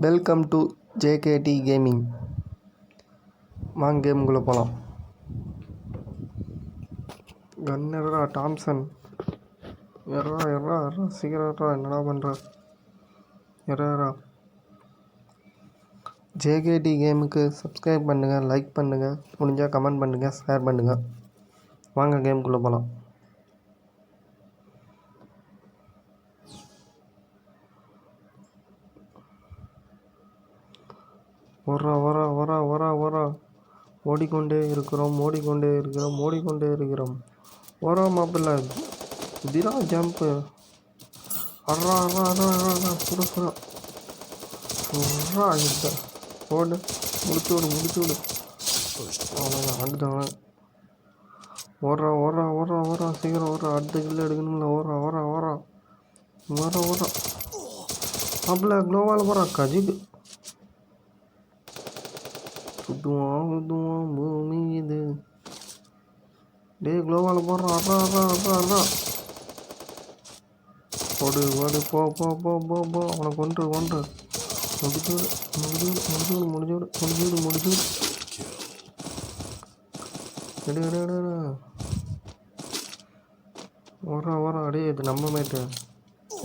Welcome to JKD gaming. வாங்க கேமுக்குள்ளே போகலாம். Kannada Thomson எறா எறா எறா சீக்கிரா என்னடா பண்ணுற எறா. ஜேகேடி கேமுக்கு சப்ஸ்கிரைப் பண்ணுங்கள், லைக் பண்ணுங்கள், முடிஞ்சால் கமெண்ட் பண்ணுங்கள், ஷேர் பண்ணுங்கள். வாங்க கேமுக்குள்ளே போகலாம். வரா ஓடிக்கொண்டே இருக்கிறோம். ஓரா மாப்பிள்ள திரா ஜம்ப்பு அறா சுரா ஓடு முடிச்சு விடு. அவ்வளோதான் அடுத்தவன். ஓடுறா சீக்கிரம் ஓடுறா. அடுத்த கில்ல எடுக்கணும்ல. ஓடுறா மாப்பிள்ள க்ளோவால் போகிறா. கஜிக்கு சுத்துவான் பூமி இது. டே க்ளோவால் போடுறான். அறா ஓடு போ. அவனை கொன்று முடிச்சு விடு. எடு ஓடுறா. அடே இது நம்ம மேட்டு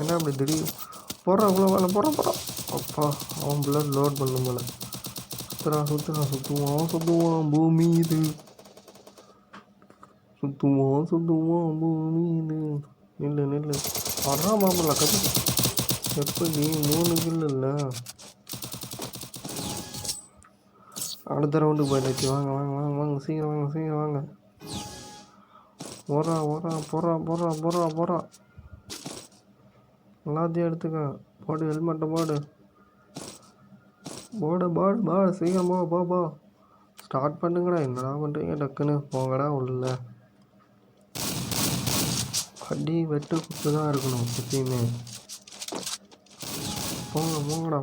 என்ன அப்படி திடீர் போடுறான். க்ளோவால் போடுறான். அப்பா அவன் பிள்ளை லோட் பண்ணும் போல. சுத்துவான் பூமி இது. நில்லு வர்றா மாப்பிள்ள கதை. எப்படி 3 கில் இல்லை. அடுத்த ரவுண்டுக்கு போயிடுச்சு. வாங்க சீக்கிரம் வாங்க. போறா எல்லாத்தையும் எடுத்துக்க. போடு ஹெல்மெட்டை போடு சீக்கிரம் போ. ஸ்டார்ட் பண்ணுங்கடா. என்னடா பண்ணுறீங்க? டக்குன்னு போங்கடா உள்ள. அடி வெட்டு குத்து தான் இருக்கணும் எப்பயுமே. போங்கடா.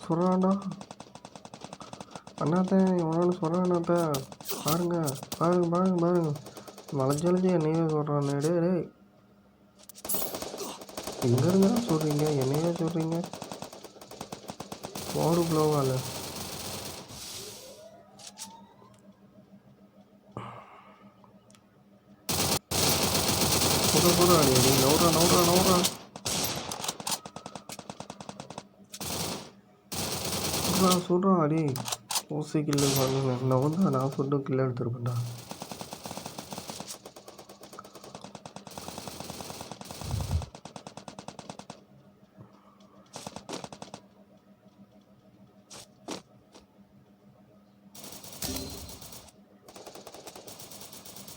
சொல்கிறான்டா அண்ணாத்த எவ்வளோ சொல்கிறாண்ணாத்த. பாருங்க வளைஞ்சு என்னையே சொல்கிறான். டே எங்கே இருந்தா சொல்கிறீங்க? என்னையே சொல்கிறீங்க. ஓடு க்ளோவால். நவுறா சொல்கிறான். அடி ஊசி கில்லு வாங்க. நான் சொல்லிட்டு கில்ல எடுத்துருப்பேன்டா.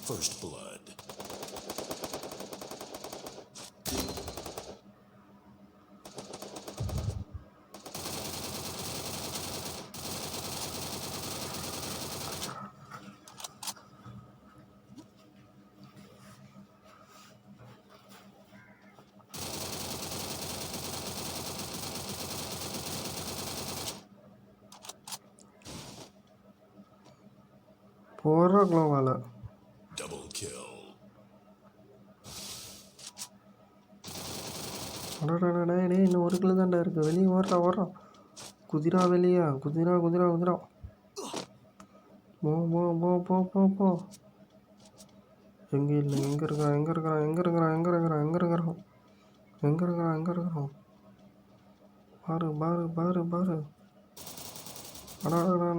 First blood. போகிற க்ளோவால். Double kill. டே இன்னும் 1 கிலோ தாண்டா இருக்குது. வெளியே ஓடுறா. குதிரா வெளியே. குதிரா போ. எங்கே இல்லை. எங்கே இருக்கிறான்? பாரு.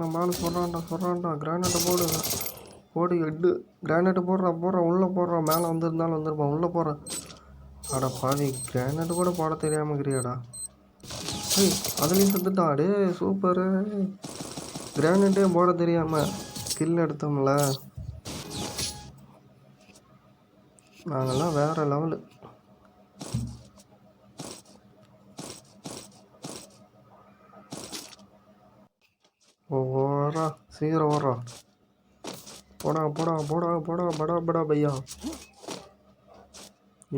நான் பாலு சொல்கிறான்டா. கிரானைட்டை போடு எட்டு. கிரானைட்டு போடுறா. உள்ளே போடுறா. மேலே வந்திருந்தாலும் வந்துருப்பான். உள்ளே போடுற. அட பாதி கிரானைட்டு கூட போட தெரியாமல் இருக்கிறியாடா. அதுலேயும் செத்துட்டா. டே சூப்பரு. கிரானைட்டே போட தெரியாமல் கில் எடுத்தோம்ல. நாங்கள்லாம் வேறு லெவலு. ஓடுறா சீக்கிரம் ஓடுறா. போடா படா பையா.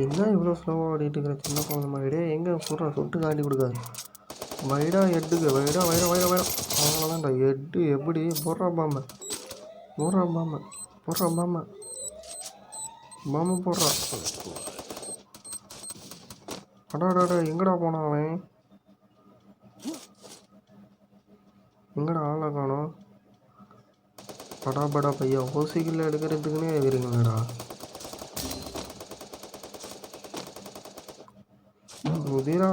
என்ன இவ்வளோ ஸ்லோவாக ஓடிட்டு இருக்கிற சின்ன குழந்தை மாதிரி? எங்கே சுட்டு காட்டி கொடுக்காது. வைடா எட்டுக்கு வைடா. அவ்வளோதான்டா எட்டு. எப்படி போடுறா பாம்பை. போடுறா. அடாடாடா எங்கடா போனான் அவன்? எங்கடா ஆளை காணோம்? படாபடா பையா ஓசிக்கில் எடுக்கிறதுக்குன்னே வருங்களேடா. உதிரா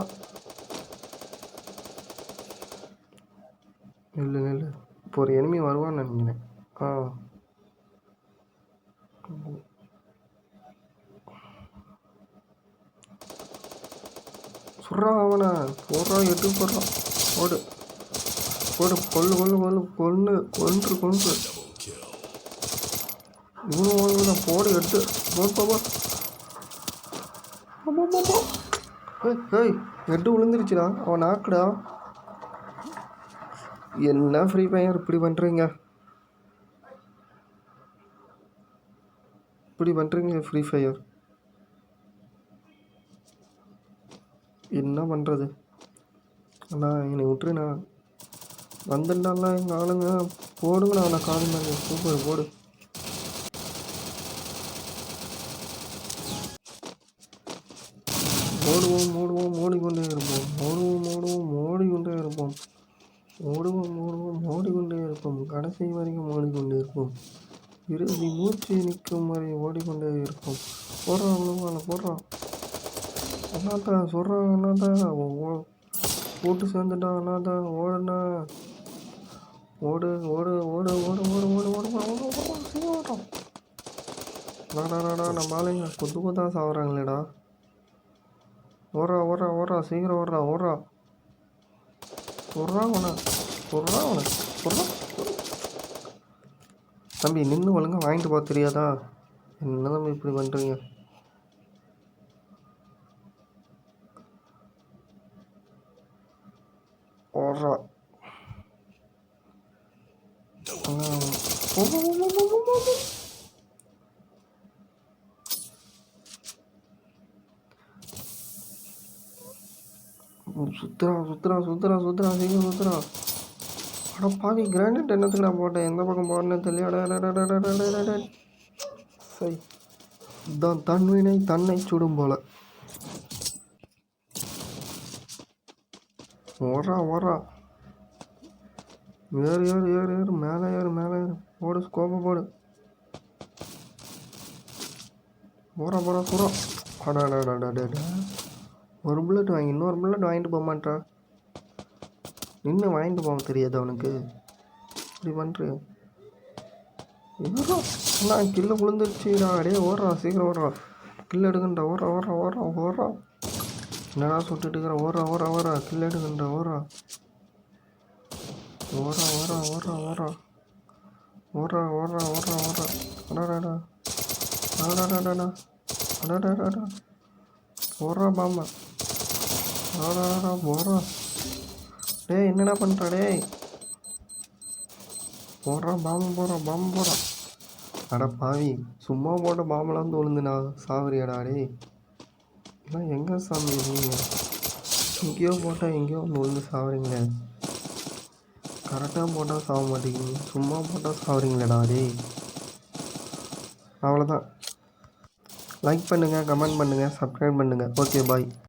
இல்லை இல்லை, இப்போ ஒரு எனிமி வருவான்னு நினைக்கிறேன். சுட்றா அவனை, போடுறா, எட்டு போடுறான். போடு போடு, கொல்லு கொல்லு கொல்லு, கொன்று Double kill. இவனும் போடு, எட்டு போப்பா. ஏய் எட்டு விழுந்துருச்சுடா, அவன் நாக்குடா. என்ன ஃப்ரீ ஃபயர் இப்படி பண்ணுறீங்க? ஃப்ரீ ஃபயர் என்ன பண்ணுறது? அண்ணா என்னை விட்டுருண்ணா, வந்துட்டான்ல எங்கள் ஆளுங்க. போடுங்கண்ணா அவனை காது மேலே. சூப்பர், போடு. ஓடிக்கொண்டே இருப்போம். கடைசி வரைக்கும் ஓடிக்கொண்டே இருப்போம். இறுதி மூச்சு நிற்கும் வரை ஓடிக்கொண்டே இருப்போம். போடுறான் அண்ணாத்தா, சொல்கிறான் அண்ணாத்தா. போட்டு சேர்ந்துட்டா அண்ணாத்தா. ஓடுண்ணா, ஓடு. நம்ம ஆளுங்க கொத்தா சாப்பிட்றாங்களேடா. ஓடுறா சீக்கிரம் ஓடுறா. சொல்றா அவனை. தம்பி நின்று ஒழுங்கா வாங்கிட்டு போக தெரியாதா? என்ன தம்பி இப்படி பண்ணுறீங்க? ஓடுறா. சுத்துறா சீக்கிரம் சுத்துறா. அட பாவி, கிரானைட் என்னத்துக்கு நான் போட்டேன்? எந்த பக்கம் போறேன்னு தெரியல. சரி, இதான் தன்வினை தன்னை சுடும் போல. ஓடுறா. ஏறு, மேலே ஏறு. போடு, ஸ்கோப்பை போடு. போறா சுறா. அடாடாடாடா, ஒரு புல்லட் வாங்கி இன்னொரு புல்லட் வாங்கிட்டு போக மாட்டா. நின்று வாங்கிட்டு போக தெரியாது அவனுக்கு. இப்படி பண்ணுறியா? அண்ணா கில்ல விழுந்துருச்சுடா. அடையே ஓடுறா, சீக்கிரம் ஓடுறா. கில்ல எடுக்கண்டா. ஓடுறா. என்னடா சுட்டுட்டு இருக்கிற? ஓடுறா. கில்ல எடுக்கண்டா. ஓடுறா. அடாடாடா. போடுறா பாம்பா. போடுறா. டேய் என்னடா பண்ணுறா? டேய் போடுறா, பாம்பு போடுறா. அட பாவி, சும்மா போட்ட பாம்பெலாம் வந்து விழுந்துண்ணா சாவரியாடா. டேய் எல்லாம் எங்கே சாமி நீங்கள்? எங்கேயோ போட்டால் எங்கேயோ வந்து விழுந்து சாவறீங்களே. கரெக்டாக போட்டால் சாக மாட்டேங்குது, சும்மா போட்டால் சாவறீங்களேடா. டேய் அவ்வளோதான். லைக் பண்ணுங்கள், கமெண்ட் பண்ணுங்கள், சப்ஸ்கிரைப் பண்ணுங்கள். ஓகே, பாய்.